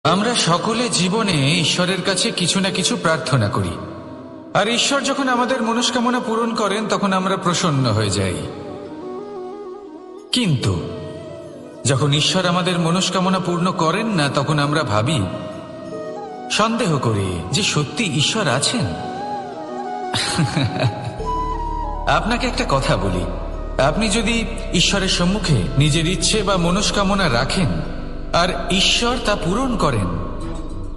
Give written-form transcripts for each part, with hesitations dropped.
আমরা সকলে জীবনে ঈশ্বরের কাছে কিছু না কিছু প্রার্থনা করি, আর ঈশ্বর যখন আমাদের মনস্কামনা পূরণ করেন তখন আমরা প্রসন্ন হয়ে যাই। কিন্তু যখন ঈশ্বর আমাদের মনস্কামনা পূর্ণ করেন না, তখন আমরা ভাবি, সন্দেহ করি যে সত্যি ঈশ্বর আছেন। আপনাকে একটা কথা বলি, আপনি যদি ঈশ্বরের সম্মুখে নিজের ইচ্ছে বা মনস্কামনা রাখেন আর ঈশ্বর তা পূরণ করেন,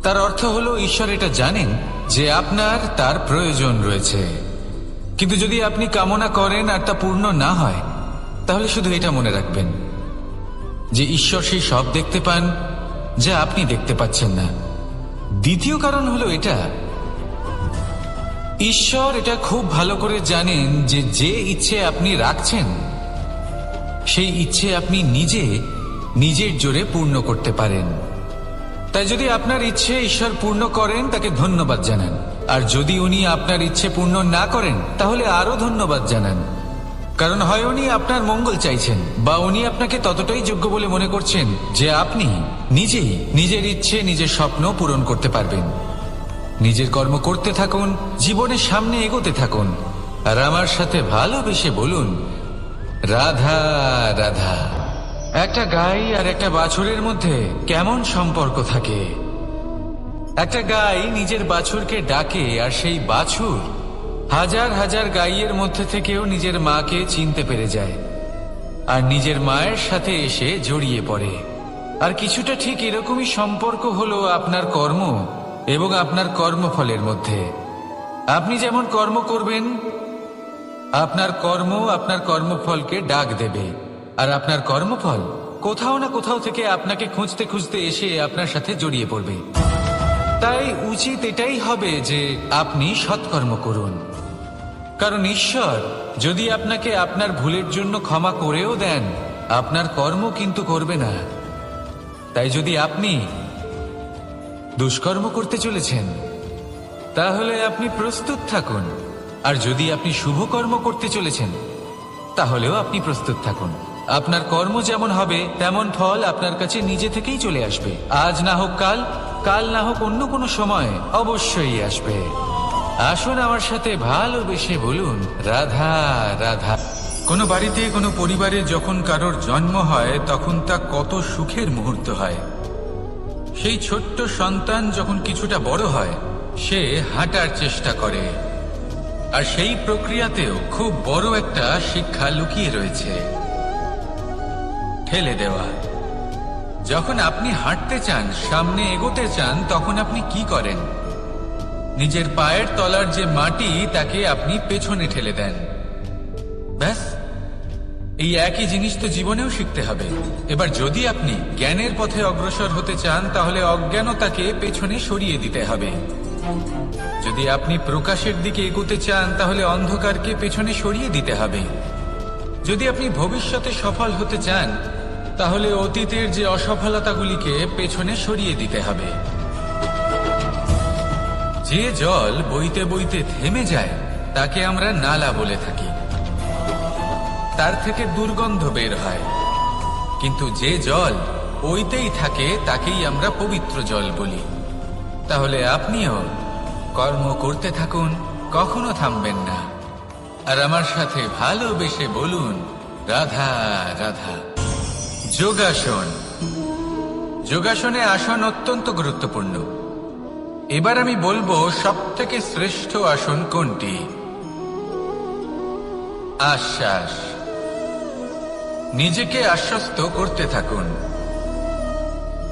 তার অর্থ হলো ঈশ্বর এটা জানেন যে আপনার তার প্রয়োজন রয়েছে। কিন্তু যদি আপনি কামনা করেন আর তা পূর্ণ না হয়, তাহলে শুধু এটা মনে রাখবেন যে ঈশ্বর সেই সব দেখতে পান যা আপনি দেখতে পাচ্ছেন না। দ্বিতীয় কারণ হলো এটা, ঈশ্বর এটা খুব ভালো করে জানেন যে যে ইচ্ছে আপনি রাখছেন সেই ইচ্ছে আপনি নিজের জোরে পূর্ণ করতে পারেন। তাই যদি আপনার ইচ্ছে ঈশ্বর পূর্ণ করেন, তাকে ধন্যবাদ জানান, আর যদি উনি আপনার ইচ্ছে পূর্ণ না করেন, তাহলে আরো ধন্যবাদ জানান। কারণ হয় উনি আপনার মঙ্গল চাইছেন, বা উনি আপনাকে ততটাই যোগ্য বলে মনে করছেন যে আপনি নিজেই নিজের ইচ্ছে, নিজের স্বপ্ন পূরণ করতে পারবেন। নিজের কর্ম করতে থাকুন, জীবনের সামনে এগোতে থাকুন, আর আমার সাথে ভালোবেসে বলুন, রাধা রাধা। একটা গাই আর একটা বাছুরের মধ্যে কেমন সম্পর্ক থাকে? একটা গাই নিজের বাছুরকে ডাকে, আর সেই বাছুর হাজার হাজার গাইয়ের মধ্যে থেকেও নিজের মাকে চিনতে পেরে যায় আর নিজের মায়ের সাথে এসে জড়িয়ে পড়ে। আর কিছুটা ঠিক এরকমই সম্পর্ক হলো আপনার কর্ম এবং আপনার কর্মফলের মধ্যে। আপনি যেমন কর্ম করবেন, আপনার কর্ম আপনার কর্মফলকে ডাক দেবে, আর আপনার কর্মফল কোথাও না কোথাও থেকে আপনাকে খুঁজতে খুঁজতে এসে আপনার সাথে জড়িয়ে পড়বে। তাই উচিত এটাই হবে যে আপনি সৎকর্ম করুন, কারণ ঈশ্বর যদি আপনাকে আপনার ভুলের জন্য ক্ষমা করেও দেন, আপনার কর্ম কিন্তু করবে না। তাই যদি আপনি দুষ্কর্ম করতে চলেছেন, তাহলে আপনি প্রস্তুত থাকুন, আর যদি আপনি শুভ কর্ম করতে চলেছেন, তাহলেও আপনি প্রস্তুত থাকুন। আপনার কর্ম যেমন হবে তেমন ফল আপনার কাছে নিজে থেকেই চলে আসবে। আজ না হোক কাল, কাল না হোক অন্য কোনো সময়, অবশ্যই আসবে। আসুন আমার সাথে ভালোবেসে বলুন, রাধা রাধা। কোনো বাড়িতে, কোনো পরিবারে যখন কারোর জন্ম হয়, তখন তা কত সুখের মুহূর্ত হয়। সেই ছোট্ট সন্তান যখন কিছুটা বড় হয়, সে হাঁটার চেষ্টা করে, আর সেই প্রক্রিয়াতেও খুব বড় একটা শিক্ষা লুকিয়ে রয়েছে, ঠেলে দেওয়া। যখন আপনি হাঁটতে চান, সামনে এগোতে চান, তখন আপনি কি করেন? নিজের পায়ের তলার যে মাটি, তাকে আপনি পেছনে ঠেলে দেন। ব্যাস, এই একই জিনিস তো জীবনেও শিখতে হবে। এবার যদি আপনি জ্ঞানের পথে অগ্রসর হতে চান, তাহলে অজ্ঞানতাকে পেছনে সরিয়ে দিতে হবে। যদি আপনি প্রকাশের দিকে এগোতে চান, তাহলে অন্ধকারকে পেছনে সরিয়ে দিতে হবে। যদি আপনি ভবিষ্যতে সফল হতে চান, তাহলে অতীতের যে অসফলতাগুলিকে পেছনে সরিয়ে দিতে হবে। যে জল বইতে বইতে থেমে যায়, তাকে আমরা নালা বলে থাকি, তার থেকে দুর্গন্ধ বের হয়। কিন্তু যে জল বইতেই থাকে, তাকেই আমরা পবিত্র জল বলি। তাহলে আপনিও কর্ম করতে থাকুন, কখনো থামবেন না, আর আমার সাথে ভালোবেসে বলুন, রাধা রাধা। যোগাসন। যোগাসনে আসন অত্যন্ত গুরুত্বপূর্ণ। এবার আমি বলবো সবথেকে শ্রেষ্ঠ আসন কোনটি। আশ্বাস। নিজেকে আশ্বস্ত করতে থাকুন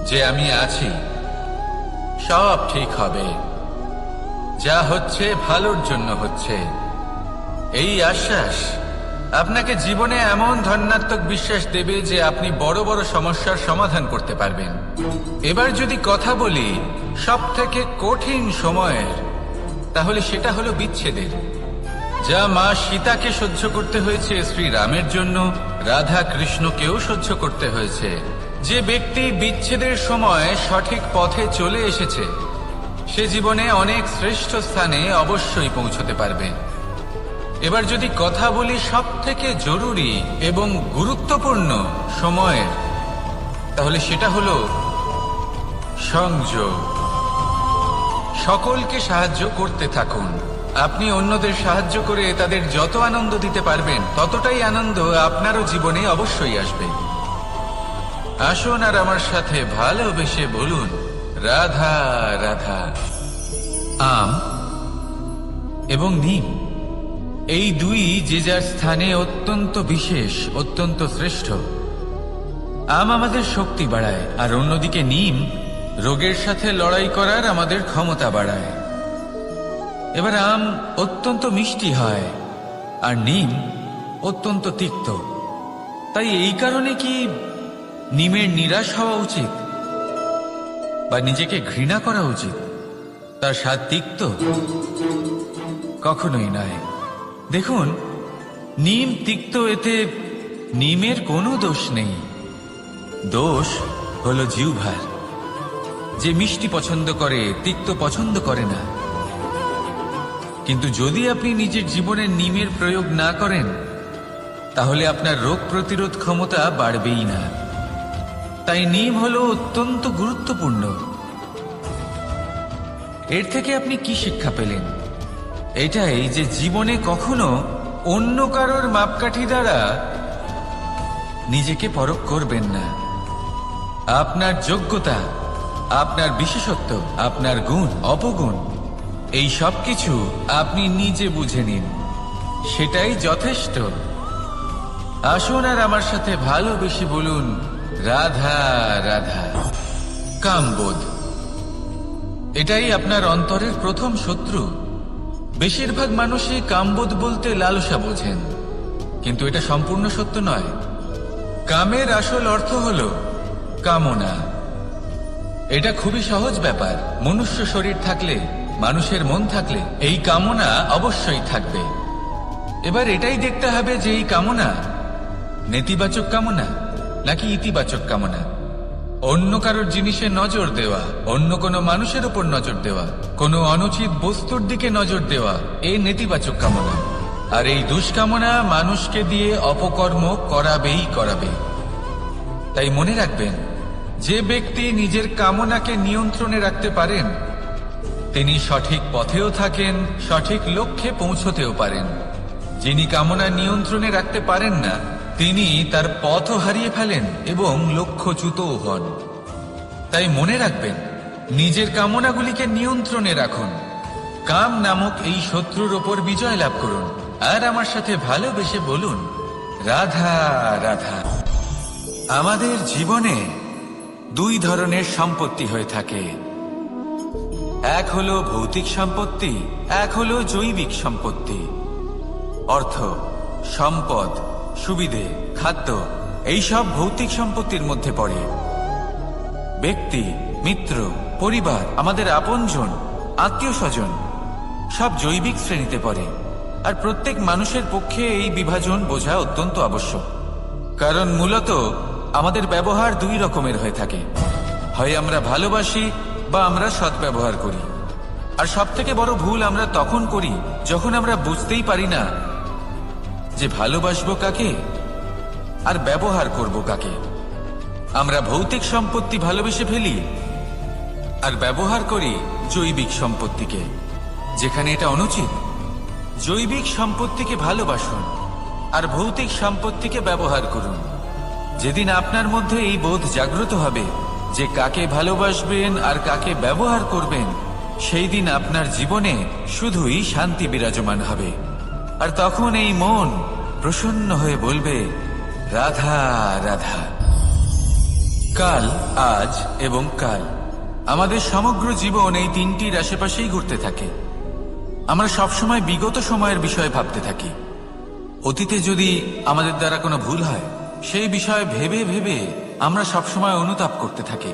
যে আমি আছি, সব ঠিক হবে, যা হচ্ছে ভালোর জন্য হচ্ছে। এই আশ্বাস আপনাকে জীবনে এমন ধনাত্মক বিশ্বাস দেবে যে আপনি বড় বড় সমস্যার সমাধান করতে পারবেন। এবার যদি কথা বলি সব থেকে কঠিন সময়ের, তাহলে সেটা হলো বিচ্ছেদের। যা মা সীতাকে সহ্য করতে হয়েছে শ্রীরামের জন্য, রাধা কৃষ্ণকেও সহ্য করতে হয়েছে। যে ব্যক্তি বিচ্ছেদের সময় সঠিক পথে চলে এসেছে, সে জীবনে অনেক শ্রেষ্ঠ স্থানে অবশ্যই পৌঁছতে পারবে। এবার যদি কথা বলি সব থেকে জরুরি এবং গুরুত্বপূর্ণ সময়ের, তাহলে সেটা হলো সংযোগ। সকলকে সাহায্য করতে থাকুন। আপনি অন্যদের সাহায্য করে তাদের যত আনন্দ দিতে পারবেন, ততটাই আনন্দ আপনারও জীবনে অবশ্যই আসবে। আসুন আর আমার সাথে ভালোবেসে বলুন, রাধা রাধা। আম এবং নিম, এই দুই যে যার স্থানে অত্যন্ত বিশেষ, অত্যন্ত শ্রেষ্ঠ। আম আমাদের শক্তি বাড়ায়, আর অন্যদিকে নিম রোগের সাথে লড়াই করার আমাদের ক্ষমতা বাড়ায়। এবার আম অত্যন্ত মিষ্টি হয়, আর নিম অত্যন্ত তিক্ত। তাই এই কারণে কি নিমের নিরাশ হওয়া উচিত বা নিজেকে ঘৃণা করা উচিত? তার স্বাদ তিক্ত? কখনোই নয়। দেখুন, নিম তিক্ত, এতে নিমের কোনো দোষ নেই। দোষ হলো জিহ্বার, যে মিষ্টি পছন্দ করে, তিক্ত পছন্দ করে না। কিন্তু যদি আপনি নিজের জীবনে নিমের প্রয়োগ না করেন, তাহলে আপনার রোগ প্রতিরোধ ক্ষমতা বাড়বেই না। তাই নিম হলো অত্যন্ত গুরুত্বপূর্ণ। এর থেকে আপনি কি শিক্ষা পেলেন? এটাই যে জীবনে কখনো অন্য কারোর মাপকাঠি দ্বারা নিজেকে পরখ করবেন না। আপনার যোগ্যতা, আপনার বিশেষত্ব, আপনার গুণ, অপগুণ, এই সব কিছু আপনি নিজে বুঝে নিন, সেটাই যথেষ্ট। আসুন আর আমার সাথে ভালোবেসে বলুন, রাধা রাধা। কামবোধ, এটাই আপনার অন্তরের প্রথম শত্রু। বেশিরভাগ মানুষই কামবোধ বলতে লালসা বোঝেন, কিন্তু এটা সম্পূর্ণ সত্য নয়। কামের আসল অর্থ হল কামনা। এটা খুবই সহজ ব্যাপার। মনুষ্য শরীর থাকলে, মানুষের মন থাকলে, এই কামনা অবশ্যই থাকবে। এবার এটাই দেখতে হবে যে এই কামনা নেতিবাচক কামনা নাকি ইতিবাচক কামনা। অন্য কারোর জিনিসে নজর দেওয়া, অন্য কোনো মানুষের উপর নজর দেওয়া, কোনো অনুচিত বস্তুর দিকে নজর দেওয়া, এই নেতিবাচক কামনা। আর এই দুষ্কামনা মানুষকে দিয়ে অপকর্ম করাবেই করাবে। তাই মনে রাখবেন, যে ব্যক্তি নিজের কামনাকে নিয়ন্ত্রণে রাখতে পারেন, তিনি সঠিক পথেও থাকেন, সঠিক লক্ষ্যে পৌঁছতেও পারেন। যিনি কামনা নিয়ন্ত্রণে রাখতে পারেন না, তিনি তার পথও হারিয়ে ফেলেন এবং লক্ষ্যচ্যুতও হন। তাই মনে রাখবেন, নিজের কামনাগুলিকে নিয়ন্ত্রণে রাখুন। কাম নামক এই শত্রুর ওপর বিজয় লাভ করুন। আর আমার সাথে ভালোবেসে বলুন, রাধা রাধা। আমাদের জীবনে দুই ধরনের সম্পত্তি হয়ে থাকে। এক হলো ভৌতিক সম্পত্তি, এক হলো জৈবিক সম্পত্তি। অর্থ, সম্পদ, সুবিধে, খাদ্য, এইসব ভৌতিক সম্পত্তির মধ্যে পড়ে। ব্যক্তি, মিত্র, পরিবার, আমাদের আপনজন, আত্মীয় স্বজন সব জৈবিক শ্রেণীতে পড়ে। আর প্রত্যেক মানুষের পক্ষে এই বিভাজন বোঝা অত্যন্ত আবশ্যক। কারণ মূলত আমাদের ব্যবহার দুই রকমের হয়ে থাকে। হয় আমরা ভালোবাসি বা আমরা সদ্ব্যবহার করি। আর সব থেকে বড় ভুল আমরা তখন করি যখন আমরা বুঝতেই পারি না যে ভালোবাসবো কাকে আর ব্যবহার করব কাকে। আমরা ভৌতিক সম্পত্তি ভালোবেসে ফেলি আর ব্যবহার করি জৈবিক সম্পত্তিকে, যেখানে এটা অনুচিত। জৈবিক সম্পত্তিকে ভালোবাসুন আর ভৌতিক সম্পত্তিকে ব্যবহার করুন। যেদিন আপনার মধ্যে এই বোধ জাগ্রত হবে যে কাকে ভালোবাসবেন আর কাকে ব্যবহার করবেন, সেই দিন আপনার জীবনে শুধুই শান্তি বিরাজমান হবে। আর তখন এই মন প্রসন্ন হয়ে বলবে, রাধা রাধা। কাল, আজ এবং কাল, আমাদের সমগ্র জীবন এই তিনটির আশেপাশেই ঘুরতে থাকে। আমরা সবসময় বিগত সময়ের বিষয়ে ভাবতে থাকি। অতীতে যদি আমাদের দ্বারা কোনো ভুল হয়, সেই বিষয়ে ভেবে ভেবে আমরা সবসময় অনুতাপ করতে থাকি।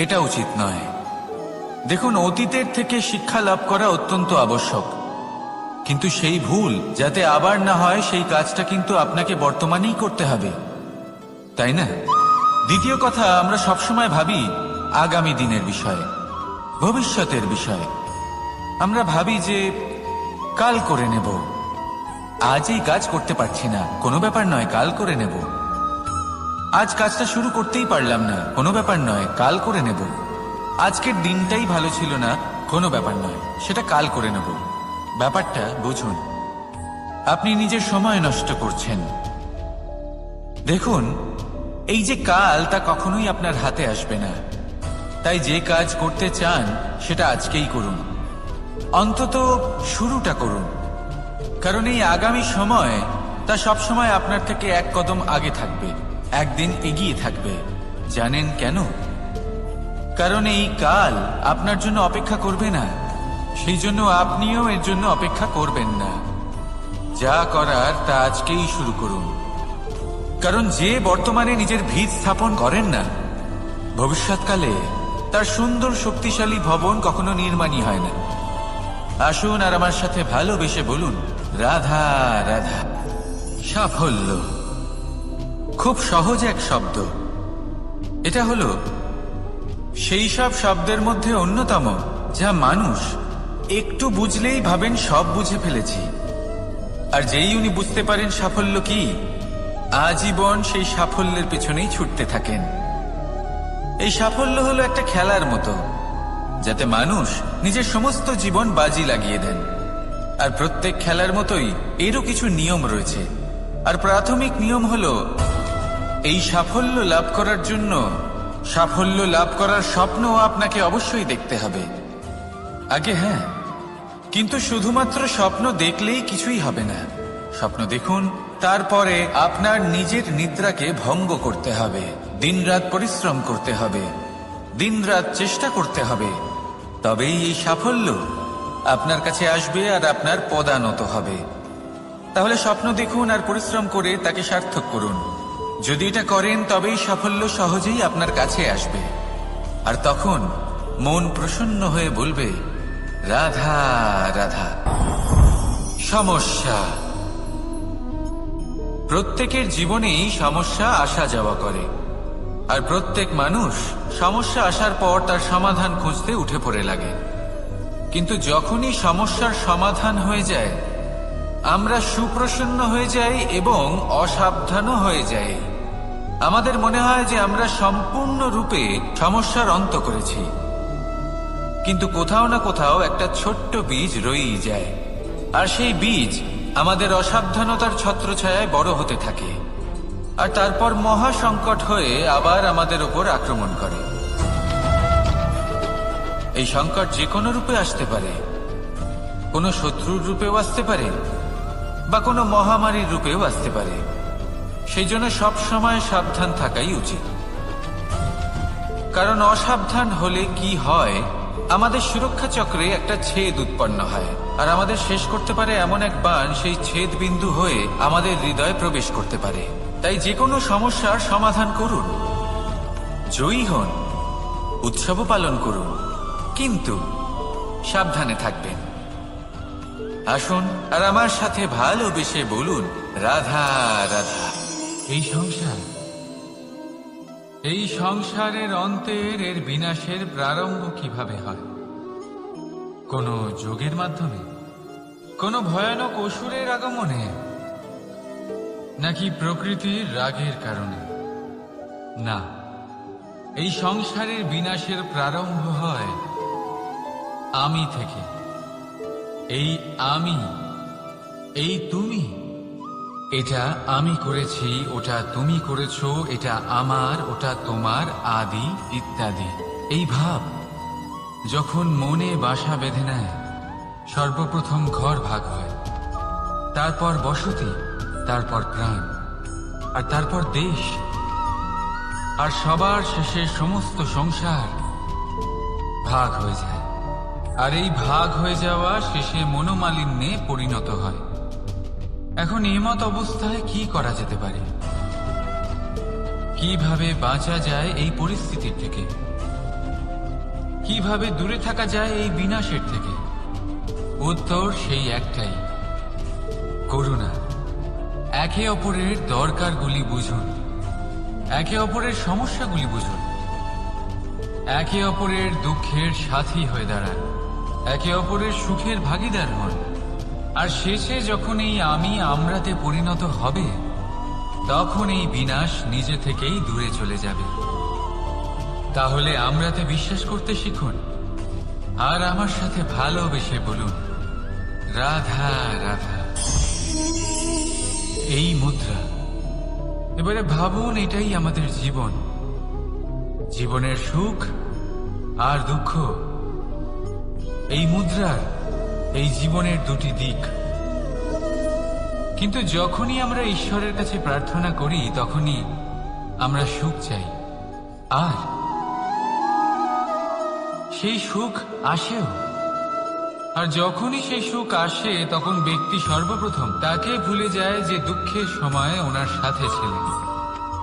এটা উচিত নয়। দেখুন, অতীতের থেকে শিক্ষা লাভ করা অত্যন্ত আবশ্যক, কিন্তু সেই ভুল যাতে আবার না হয় সেই কাজটা কিন্তু আপনাকে বর্তমানেই করতে হবে, তাই না? দ্বিতীয় কথা, আমরা সবসময় ভাবি আগামী দিনের বিষয়ে, ভবিষ্যতের বিষয়ে। আমরা ভাবি যে কাল করে নেব, আজ এই কাজ করতে পারছি না, কোনো ব্যাপার নয়, কাল করে নেব। আজ কাজটা শুরু করতেই পারলাম না, কোনো ব্যাপার নয়, কাল করে নেব। আজকের দিনটাই ভালো ছিল না, কোনো ব্যাপার নয়, সেটা কাল করে নেব। ব্যাপারটা বুঝুন, আপনি নিজের সময় নষ্ট করছেন। দেখুন, এই যে কাল, তা কখনোই আপনার হাতে আসবে না। তাই যে কাজ করতে চান সেটা আজকেই করুন, অন্তত শুরুটা করুন। কারণ এই আগামী সময় তা সবসময় আপনার থেকে এক কদম আগে থাকবে, একদিন এগিয়ে থাকবে। জানেন কেন? কারণ এই কাল আপনার জন্য অপেক্ষা করবে না, সেই জন্য আপনিও এর জন্য অপেক্ষা করবেন না। যা করার তা আজকেই শুরু করুন। কারণ যে বর্তমানে নিজের ভিত স্থাপন করেন না, ভবিষ্যৎকালে তার সুন্দর শক্তিশালী ভবন কখনো নির্মাণই হয় না। আসুন আর আমার সাথে ভালোবেসে বলুন, রাধা রাধা। সাফল্য খুব সহজ এক শব্দ। এটা হলো সেই সব শব্দের মধ্যে অন্যতম যা মানুষ একটু বুঝলেই ভাবেন সব বুঝে ফেলেছি। আর যেই উনি বুঝতে পারেন সাফল্য কি, আজীবন সেই সাফল্যের পেছনেই ছুটতে থাকেন। এই সাফল্য হলো একটা খেলার মতো, যাতে মানুষ নিজের সমস্ত জীবন বাজি লাগিয়ে দেন। আর প্রত্যেক খেলার মতোই এরও কিছু নিয়ম রয়েছে। আর প্রাথমিক নিয়ম হলো, এই সাফল্য লাভ করার জন্য সাফল্য লাভ করার স্বপ্ন আপনাকে অবশ্যই দেখতে হবে আগে। হ্যাঁ, কিন্তু শুধুমাত্র স্বপ্ন দেখলেই কিছুই হবে না। স্বপ্ন দেখুন, তারপরে আপনার নিজের নিদ্রাকে ভঙ্গ করতে হবে, দিনরাত পরিশ্রম করতে হবে, দিনরাত চেষ্টা করতে হবে। তবেই এই সাফল্য আপনার কাছে আসবে আর আপনার পদানত হবে। তাহলে স্বপ্ন দেখুন আর পরিশ্রম করে তাকে সার্থক করুন। যদি এটা করেন তবেই সাফল্য সহজেই আপনার কাছে আসবে। আর তখন মন প্রসন্ন হয়ে বলবে, রাধা রাধা। সমস্যা, প্রত্যেকের জীবনেই সমস্যা আসা যাওয়া করে। আর প্রত্যেক মানুষ সমস্যা আসার পর তার সমাধান খুঁজতে উঠে পড়ে লাগে। কিন্তু যখনই সমস্যার সমাধান হয়ে যায়, আমরা সুপ্রসন্ন হয়ে যাই এবং অসাবধানও হয়ে যাই। আমাদের মনে হয় যে আমরা সম্পূর্ণরূপে সমস্যার অন্ত করেছি, কিন্তু কোথাও না কোথাও একটা ছোট্ট বীজ রয়েই যায়। আর সেই বীজ আমাদের অসাবধানতার ছত্রছায়ায় বড় হতে থাকে, আর তারপর মহা সংকট হয়ে আবার আমাদের উপর আক্রমণ করে। এই সংকট যে কোনো রূপে আসতে পারে, কোনো শত্রুর রূপেও আসতে পারে, বা কোনো মহামারীর রূপেও আসতে পারে। সেই জন্য সব সময় সাবধান থাকাই উচিত। কারণ অসাবধান হলে কি হয়, আমাদের সুরক্ষা চক্রে একটা ছেদ উৎপন্ন হয়, আর আমাদের শেষ করতে পারে এমন এক বাণ সেই ছেদ বিন্দু হয়ে আমাদের হৃদয়ে প্রবেশ করতে পারে। তাই যে কোনো সমস্যার সমাধান করুন, জয়ী হন, উৎসব পালন করুন, কিন্তু সাবধানে থাকবেন। আসুন আর আমার সাথে ভালোবেসে বলুন, রাধা রাধা। এই সংসারের অন্তের এর বিনাশের প্রারম্ভ কিভাবে হয়? কোনো যোগের মাধ্যমে, কোনো ভয়ানক অসুরের আগমনে, নাকি প্রকৃতির রাগের কারণে? না, এই সংসারের বিনাশের প্রারম্ভ হয় আমি থেকে। এই আমি, এই তুমি, এটা আমি করেছি, ওটা তুমি করেছো, এটা আমার, ওটা তোমার, আদি ইত্যাদি। এই ভাব যখন মনে বাসা বেঁধে নেয়, সর্বপ্রথম ঘর ভাগ হয়, তারপর বসতি, তারপর প্রাণ, আর তারপর দেশ, আর সবার শেষে সমস্ত সংসার ভাগ হয়ে যায়। আর এই ভাগ হয়ে যাওয়া শেষে মনোমালিন্যে পরিণত হয়। এখন এমত অবস্থায় কি করা যেতে পারে? কিভাবে বাঁচা যায় এই পরিস্থিতির থেকে? কিভাবে দূরে থাকা যায় এই বিনাশের থেকে? উত্তর সেই একটাই, করুণা। একে অপরের দরকারগুলি বুঝুন, একে অপরের সমস্যাগুলি বুঝুন, একে অপরের দুঃখের সাথী হয়ে দাঁড়ান, একে অপরের সুখের ভাগীদার হন। আর শেষে যখন এই আমি আমরাতে পরিণত হবে, তখন এই বিনাশ নিজে থেকেই দূরে চলে যাবে। তাহলে আমরাতে বিশ্বাস করতে শিখুন, আর আমার সাথে ভালোবেসে বলুন, রাধা রাধা। এই মুদ্রা, এবারে ভাবুন, এটাই আমাদের জীবন, জীবনের সুখ আর দুঃখ। এই মুদ্রার, এই জীবনের দুটি দিক। কিন্তু যখনই আমরা ঈশ্বরের কাছে প্রার্থনা করি, তখনই আমরা সুখ চাই, আর সেই সুখ আসেও। আর যখনই সেই সুখ আসে, তখন ব্যক্তি সর্বপ্রথম তাকে ভুলে যায় যে দুঃখের সময় ওনার সাথে ছিলেন।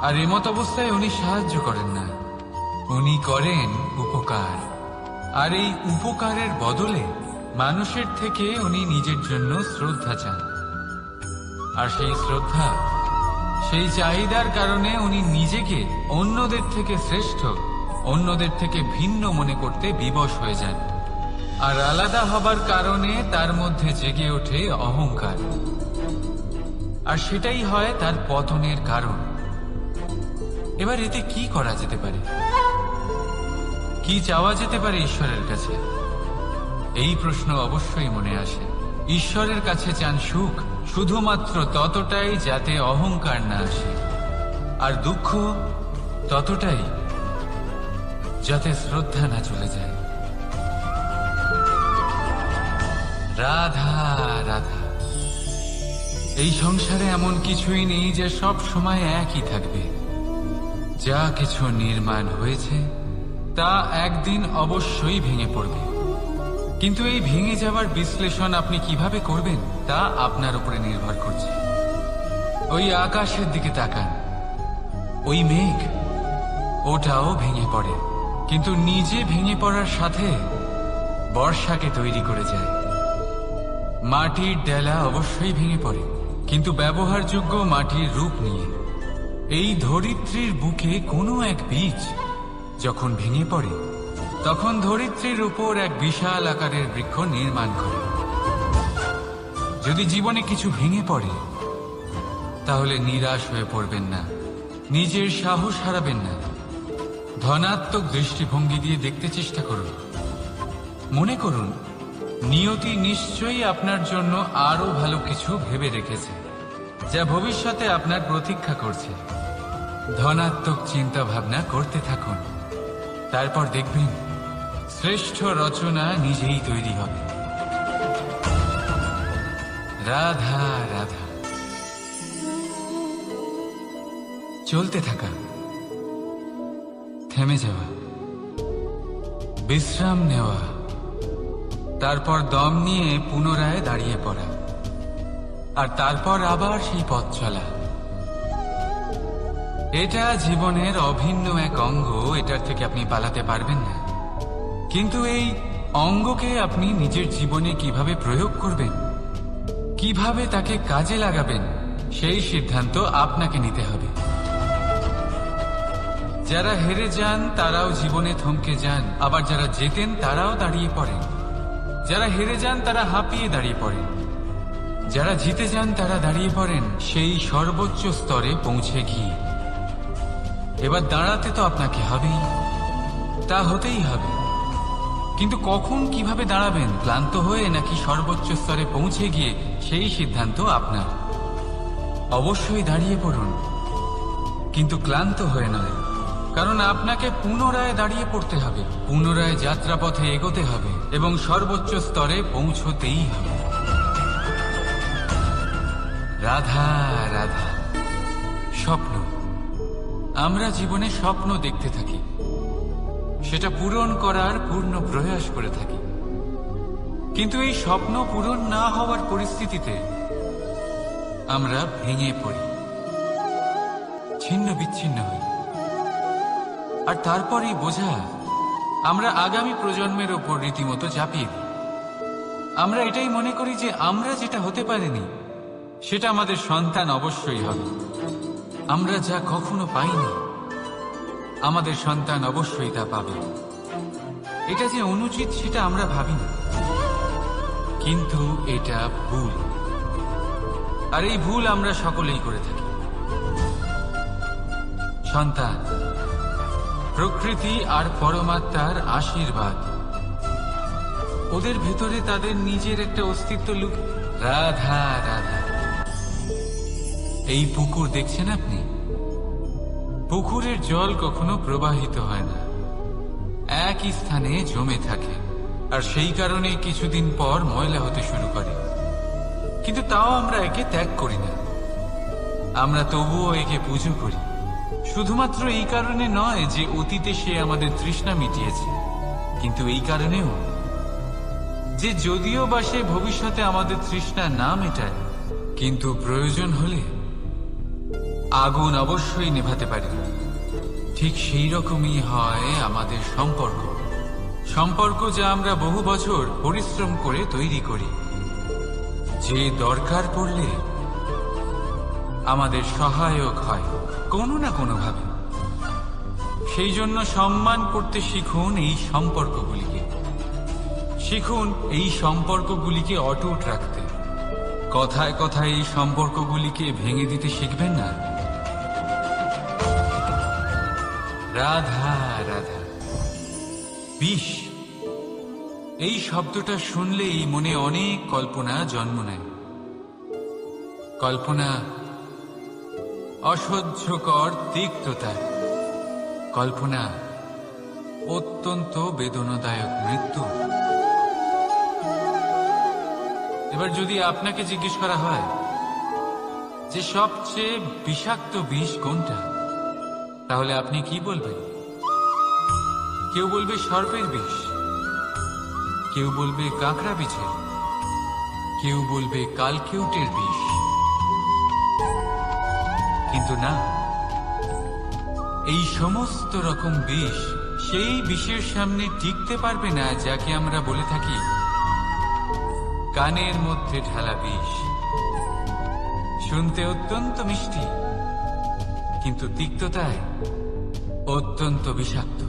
আর এমত অবস্থায় উনি সাহায্য করেন না, উনি করেন উপকার। আর এই উপকারের বদলে মানুষের থেকে উনি নিজের জন্য শ্রদ্ধা চান। আর সেই শ্রদ্ধা, সেই চাহিদার কারণে উনি নিজেকে অন্যদের থেকে শ্রেষ্ঠ, অন্যদের থেকে ভিন্ন মনে করতে বিবশ হয়ে যান। আর আলাদা হবার কারণে তার মধ্যে জেগে ওঠে অহংকার। আর সেটাই হয় তার পতনের কারণ। এবার এতে কি করা যেতে পারে? কি চাওয়া যেতে পারে ঈশ্বরের কাছে? এই প্রশ্ন অবশ্যই মনে আসে। ঈশ্বরের কাছে চান সুখ, শুধুমাত্র ততটাই যাতে অহংকার না আসে, আর দুঃখ ততটাই যাতে শ্রদ্ধা না চলে যায়। রাধা রাধা। এই সংসারে এমন কিছুই নেই যে সব সময় একই থাকবে। যা কিছু নির্মাণ হয়েছে তা একদিন অবশ্যই ভেঙে পড়বে। কিন্তু এই ভেঙে যাওয়ার বিশ্লেষণ আপনি কিভাবে করবেন তা আপনার উপরে নির্ভর করছে। ওই আকাশের দিকে তাকান, ওই মেঘ, ওটাও ভেঙে পড়ে, কিন্তু নিজে ভেঙে পড়ার সাথে বর্ষাকে তৈরি করে যায়। মাটির ডেলা অবশ্যই ভেঙে পড়ে, কিন্তু ব্যবহারযোগ্য মাটির রূপ নিয়ে। এই ধরিত্রীর বুকে কোনো এক বীজ যখন ভেঙে পড়ে, তখন ধরিত্রীর উপর এক বিশাল আকারের বৃক্ষ নির্মাণ করে। যদি জীবনে কিছু ভেঙে পড়ে, তাহলে নিরাশ হয়ে পড়বেন না, নিজের সাহস হারাবেন না। ধনাত্মক দৃষ্টিভঙ্গি দিয়ে দেখতে চেষ্টা করুন। মনে করুন, নিয়তি নিশ্চয়ই আপনার জন্য আরো ভালো কিছু ভেবে রেখেছে, যা ভবিষ্যতে আপনার প্রতীক্ষা করছে। ধনাত্মক চিন্তা ভাবনা করতে থাকুন, তারপর দেখবেন শ্রেষ্ঠ রচনা নিজেই তৈরি হবে। রাধা রাধা। চলতে থাকা, থেমে যাওয়া, বিশ্রাম নেওয়া, তারপর দম নিয়ে পুনরায় দাঁড়িয়ে পড়া, আর তারপর আবার সেই পথ চলা। এটা জীবনের অভিন্ন এক অঙ্গ, এটার থেকে আপনি পালাতে পারবেন না। কিন্তু এই অঙ্গকে আপনি নিজের জীবনে কিভাবে প্রয়োগ করবেন, কিভাবে তাকে কাজে লাগাবেন, সেই সিদ্ধান্ত আপনাকে নিতে হবে। যারা হেরে যান তারাও জীবনে থমকে যান, আবার যারা জেতেন তারাও দাঁড়িয়ে পড়েন। যারা হেরে যান তারা হাঁপিয়ে দাঁড়িয়ে পড়েন, যারা জিতে যান তারা দাঁড়িয়ে পড়েন সেই সর্বোচ্চ স্তরে পৌঁছে গিয়ে। এবার দাঁড়াতে তো আপনাকে হবেই, তা হতেই হবে। কিন্তু কখন, কিভাবে দাঁড়াবেন, ক্লান্ত হয়ে নাকি সর্বোচ্চ স্তরে পৌঁছে গিয়ে, সেই সিদ্ধান্ত আপনার। অবশ্যই দাঁড়িয়ে পড়ুন, কিন্তু ক্লান্ত হয়ে নয়, কারণ আপনাকে পুনরায় দাঁড়িয়ে পড়তে হবে, পুনরায় যাত্রাপথে এগোতে হবে এবং সর্বোচ্চ স্তরে পৌঁছতেই হবে। রাধা রাধা। স্বপ্ন, আমরা জীবনে স্বপ্ন দেখতে থাকি, সেটা পূরণ করার পূর্ণ প্রয়াস করে থাকি। কিন্তু এই স্বপ্ন পূরণ না হওয়ার পরিস্থিতিতে আমরা ভেঙে পড়ি, ছিন্ন বিচ্ছিন্ন হই। আর তারপরই বোঝা আমরা আগামী প্রজন্মের ওপর রীতিমতো চাপিয়ে দিই। আমরা এটাই মনে করি যে আমরা যেটা হতে পারিনি সেটা আমাদের সন্তান অবশ্যই হবে। আমরা যা কখনো পাইনি আমাদের সন্তান অবশ্যই তা পাবে। এটা যে অনুচিত সেটা আমরা ভাবি না, কিন্তু এটা ভুল। আর এই ভুল আমরা সকলেই করে থাকি। সন্তান, প্রকৃতি আর পরমাত্মার আশীর্বাদ। ওদের ভেতরে তাদের নিজের একটা অস্তিত্ব রাধা রাধা। এই পুকুর দেখছেন আপনি? পুকুরের জল কখনো প্রবাহিত হয় না, একই স্থানে জমে থাকে, আর সেই কারণে কিছুদিন পর ময়লা হতে শুরু করে। কিন্তু তাও আমরা একে ত্যাগ করি না, আমরা তবুও একে পুজো করি। শুধুমাত্র এই কারণে নয় যে অতীতে সে আমাদের তৃষ্ণা মিটিয়েছে, কিন্তু এই কারণেও যে যদিও বা সে ভবিষ্যতে আমাদের তৃষ্ণা না মেটায়, কিন্তু প্রয়োজন হলে আগুন অবশ্যই নেভাতে পারে। ঠিক সেই রকমই হয় আমাদের সম্পর্ক, সম্পর্ক যা আমরা বহু বছর পরিশ্রম করে তৈরি করি, যে দরকার পড়লে আমাদের সহায়ক হয় কোনো না কোনোভাবে। সেই জন্য সম্মান করতে শিখুন এই সম্পর্কগুলিকে, শিখুন এই সম্পর্কগুলিকে অটুট রাখতে। কথায় কথায় এই সম্পর্কগুলিকে ভেঙে দিতে শিখবেন না। রাধা রাধা। বিষ, এই শব্দটা শুনলেই মনে অনেক কল্পনা জন্ম নেয়। কল্পনা অসহ্যকর তিক্ততা, কল্পনা অত্যন্ত বেদনাদায়ক মৃত্যু। এবার যদি আপনাকে জিজ্ঞেস করা হয় যে সবচেয়ে বিষাক্ত বিষ কোনটা, তাহলে আপনি কি বলবেন? কেউ বলবে সর্পের বিষ, কেউ বলবে কাঁকড়া বিছের, কেউ বলবে কালকিউটের বিষ। কিন্তু না, এই সমস্ত রকম বিষ সেই বিষের সামনে টিকতে পারবে না যাকে আমরা বলে থাকি কানের মধ্যে ঢালা বিষ। শুনতে অত্যন্ত মিষ্টি, কিন্তু তিক্ততায় অত্যন্ত বিষাক্ত।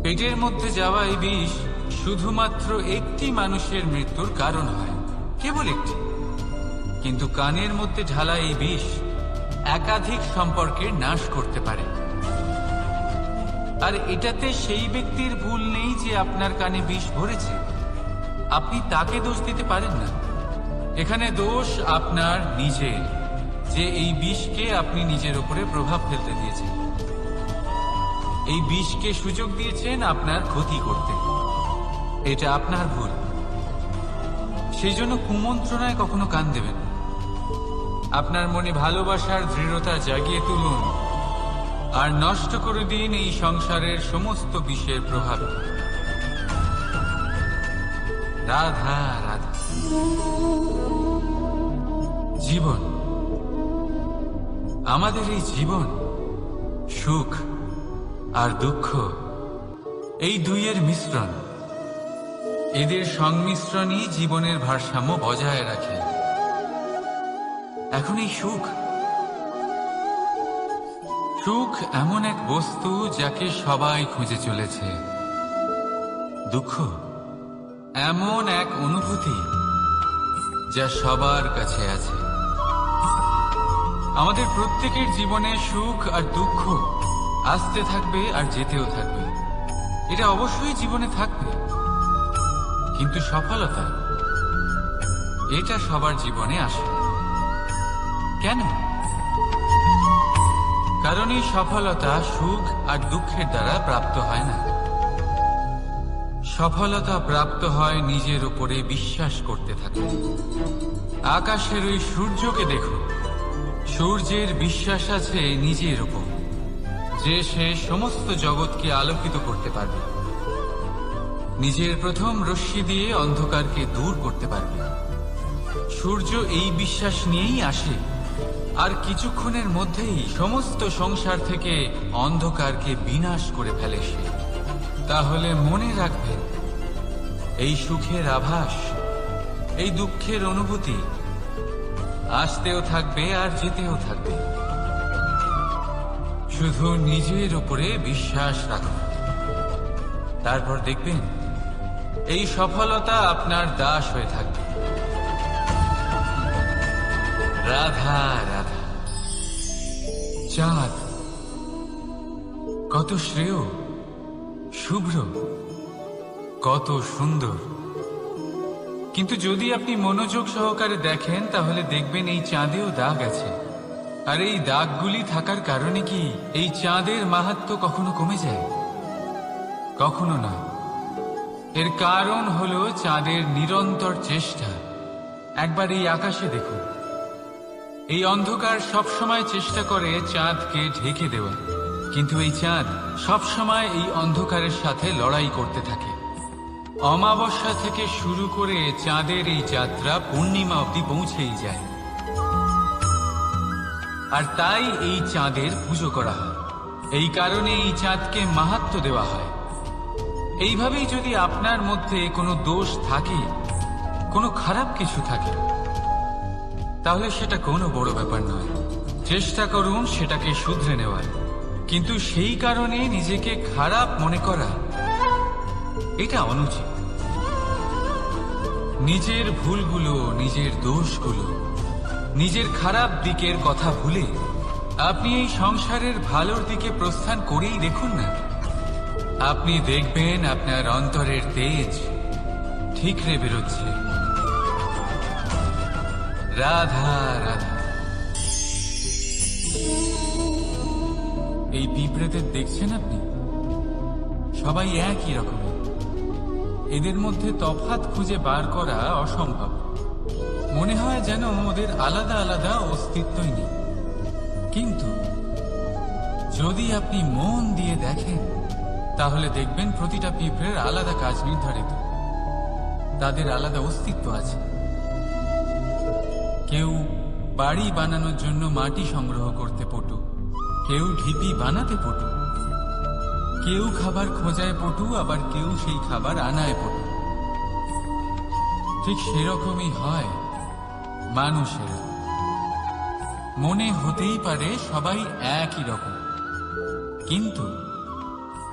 পেটের মধ্যে যাওয়া এই বিষ শুধুমাত্র একটি মানুষের মৃত্যুর কারণ হয়, কেবল একটি। কিন্তু কানের মধ্যে ঢালা এই বিষ একাধিক সম্পর্কের নাশ করতে পারে। আর এটাতে সেই ব্যক্তির ভুল নেই যে আপনার কানে বিষ ভরেছে, আপনি তাকে দোষ দিতে পারেন না। এখানে দোষ আপনার নিজের, যে এই বিষকে আপনি নিজের উপরে প্রভাব ফেলতে দিয়েছেন, এই বিষকে সুযোগ দিয়েছেন আপনার ক্ষতি করতে। এটা আপনার ভুল। সেই জন্য কুমন্ত্রণায় কখনো কান দেবেন না। আপনার মনে ভালোবাসার দৃঢ়তা জাগিয়ে তুলুন আর নষ্ট করে দিন এই সংসারের সমস্ত বিষের প্রভাব। রাধা রাধা। জীবন, আমাদের এই জীবন, সুখ আর দুঃখ, এই দুইয়ের মিশ্রণ। এদের সংমিশ্রণই জীবনের ভারসাম্য বজায় রাখে। এখন এই সুখ, সুখ এমন এক বস্তু যাকে সবাই খুঁজে চলেছে। দুঃখ এমন এক অনুভূতি যা সবার কাছে আছে। আমাদের প্রত্যেকের জীবনে সুখ আর দুঃখ আসতে থাকবে আর যেতেও থাকবে, এটা অবশ্যই জীবনে থাকবে। কিন্তু সফলতা, এটা সবার জীবনে আসে। কেন? কারণ এই সফলতা সুখ আর দুঃখের দ্বারা প্রাপ্ত হয় না। সফলতা প্রাপ্ত হয় নিজের উপরে বিশ্বাস করতে থাকে। আকাশের ওই সূর্যকে দেখুন, সূর্যের বিশ্বাস আছে নিজের উপর যে সে সমস্ত জগৎকে আলোকিত করতে পারবে, নিজের প্রথম রশ্মি দিয়ে অন্ধকারকে দূর করতে পারবে। সূর্য এই বিশ্বাস নিয়েই আসে, আর কিছুক্ষণের মধ্যেই সমস্ত সংসার থেকে অন্ধকারকে বিনাশ করে ফেলে সে। তাহলে মনে রাখবেন, এই সুখের আভাস, এই দুঃখের অনুভূতি আসতেও থাকবে আর যেতেও থাকবে। শুধু নিজের উপরে বিশ্বাস রাখুন, তারপর দেখবেন এই সফলতা আপনার দাস হয়ে থাকবে। রাধা রাধা। চাঁদ কত শ্রেয়, শুভ্র, কত সুন্দর। কিন্তু যদি আপনি মনোযোগ সহকারে দেখেন তাহলে দেখবেন এই চাঁদেও দাগ আছে। আর এই দাগগুলি থাকার কারণে কি এই চাঁদের মাহাত্ম্য কখনো কমে যায়? কখনো না। এর কারণ হলো চাঁদের নিরন্তর চেষ্টা। একবার এই আকাশে দেখুন, এই অন্ধকার সবসময় চেষ্টা করে চাঁদকে ঢেকে দেওয়া, কিন্তু এই চাঁদ সবসময় এই অন্ধকারের সাথে লড়াই করতে থাকে। অমাবস্যা থেকে শুরু করে চাঁদের এই যাত্রা পূর্ণিমা অবধি পৌঁছেই যায়। আর তাই এই চাঁদের পুজো করা হয়, এই কারণে এই চাঁদকে মাহাত্ম্য দেওয়া হয়। এইভাবেই যদি আপনার মধ্যে কোনো দোষ থাকে, কোনো খারাপ কিছু থাকে, তাহলে সেটা কোনো বড় ব্যাপার নয়। চেষ্টা করুন সেটাকে শুধরে নেওয়ার, কিন্তু সেই কারণে নিজেকে খারাপ মনে করা এটা অনুচিত। নিজের ভুলগুলো, নিজের দোষগুলো, নিজের খারাপ দিকের কথা ভুলে আপনি এই সংসারের ভালোর দিকে প্রস্থান করেই দেখুন না। আপনি দেখবেন আপনার অন্তরের তেজ ঠিকরে বেরোচ্ছে। রাধা রাধা। এই পিঁপড়েদের দেখছেন আপনি? সবাই একই রকমের। এদের মধ্যে তফাৎ খুঁজে বার করা অসম্ভব। মনে হয় যেন ওদের আলাদা আলাদা অস্তিত্বই নেই। কিন্তু যদি আপনি মন দিয়ে দেখেন তাহলে দেখবেন প্রতিটা পিঁপড়ের আলাদা কাজ নির্ধারিত, তাদের আলাদা অস্তিত্ব আছে। কেউ বাড়ি বানানোর জন্য মাটি সংগ্রহ করতে পটু, কেউ ঢিপি বানাতে পটু, কেউ খাবার খোঁজায় পটু, আবার কেউ সেই খাবার আনায় পটু। ঠিক সেরকমই হয় মানুষের। মনে হতেই পারে সবাই একই রকম,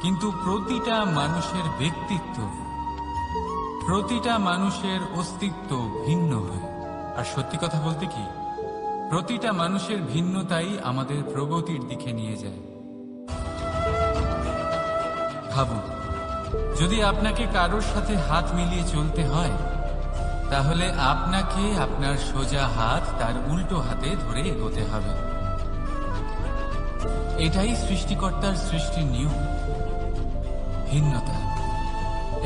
কিন্তু প্রতিটা মানুষের ব্যক্তিত্ব, প্রতিটা মানুষের অস্তিত্ব ভিন্ন হয়। আর সত্যি কথা বলতে কি, প্রতিটা মানুষের ভিন্নতাই আমাদের প্রগতির দিকে নিয়ে যায়। ভাবুন, যদি আপনাকে কারোর সাথে হাত মিলিয়ে চলতে হয়, তাহলে আপনাকে আপনার সোজা হাত তার উল্টো হাতে ধরে এগোতে হবে। এটাই সৃষ্টিকর্তার সৃষ্টির নিয়ম। ভিন্নতা,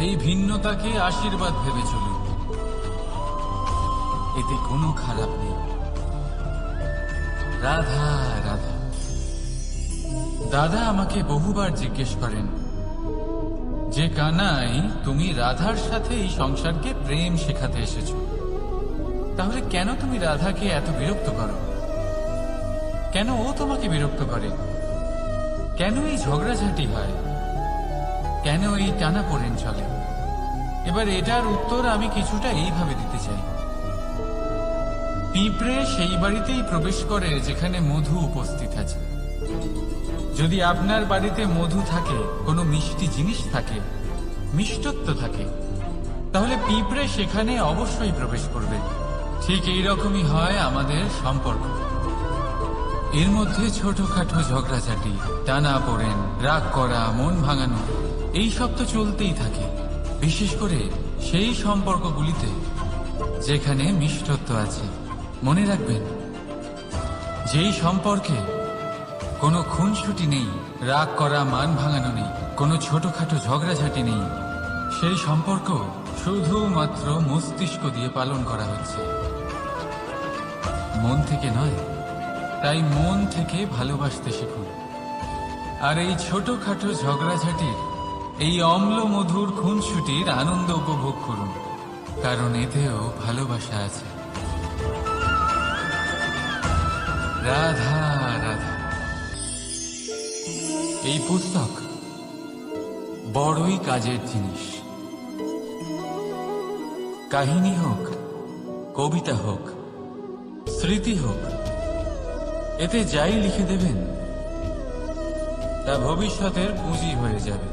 এই ভিন্নতাকে আশীর্বাদ ভেবে চলুন, এতে কোনো খারাপ নেই। রাধা রাধা। দাদা আমাকে বহুবার জিজ্ঞেস করেন যে কানাই, তুমি রাধার সাথে এই সংসারকে প্রেম শেখাতে এসেছো, তাহলে কেন তুমি রাধাকে এত বিরক্ত করো? কেন ও তোমাকে বিরক্ত করে? কেন এই ঝগড়াঝাটি হয়? কেন এই টানাপোড়েন চলে? এবার এটার উত্তর আমি কিছুটা এইভাবে দিতে চাই। পিঁপড়ে সেই বাড়িতেই প্রবেশ করে যেখানে মধু উপস্থিত আছে। যদি আপনার বাড়িতে মধু থাকে, কোনো মিষ্টি জিনিস থাকে, মিষ্টত্ব থাকে, তাহলে পিঁপড়ে সেখানে অবশ্যই প্রবেশ করবে। ঠিক এইরকমই হয় আমাদের সম্পর্ক। এর মধ্যে ছোটখাটো ঝগড়াঝাটি, টানাপোড়েন, রাগ করা, মন ভাঙানো, এই সব তো চলতেই থাকে। বিশেষ করে সেই সম্পর্কগুলিতে যেখানে মিষ্টত্ব আছে। মনে রাখবেন, যেই সম্পর্কে কোনো খুনসুটি নেই, রাগ করা, মান ভাঙানো নেই, কোনো ছোটখাটো ঝগড়াঝাটি নেই, সেই সম্পর্ক শুধুমাত্র মস্তিষ্ক দিয়ে পালন করা হচ্ছে, মন থেকে নয়। তাই মন থেকে ভালোবাসতে শিখুন। আর এই ছোটখাটো ঝগড়াঝাটির, এই অম্ল মধুর খুনসুটির আনন্দ উপভোগ করুন, কারণ এতেও ভালোবাসা আছে। রাধা রাধা। এই পুস্তক বড়ই কাজের জিনিস। কাহিনী হোক, কবিতা হোক, স্মৃতি হোক, এতে যাই লিখে দেবেন তা ভবিষ্যতের পুঁজি হয়ে যাবে।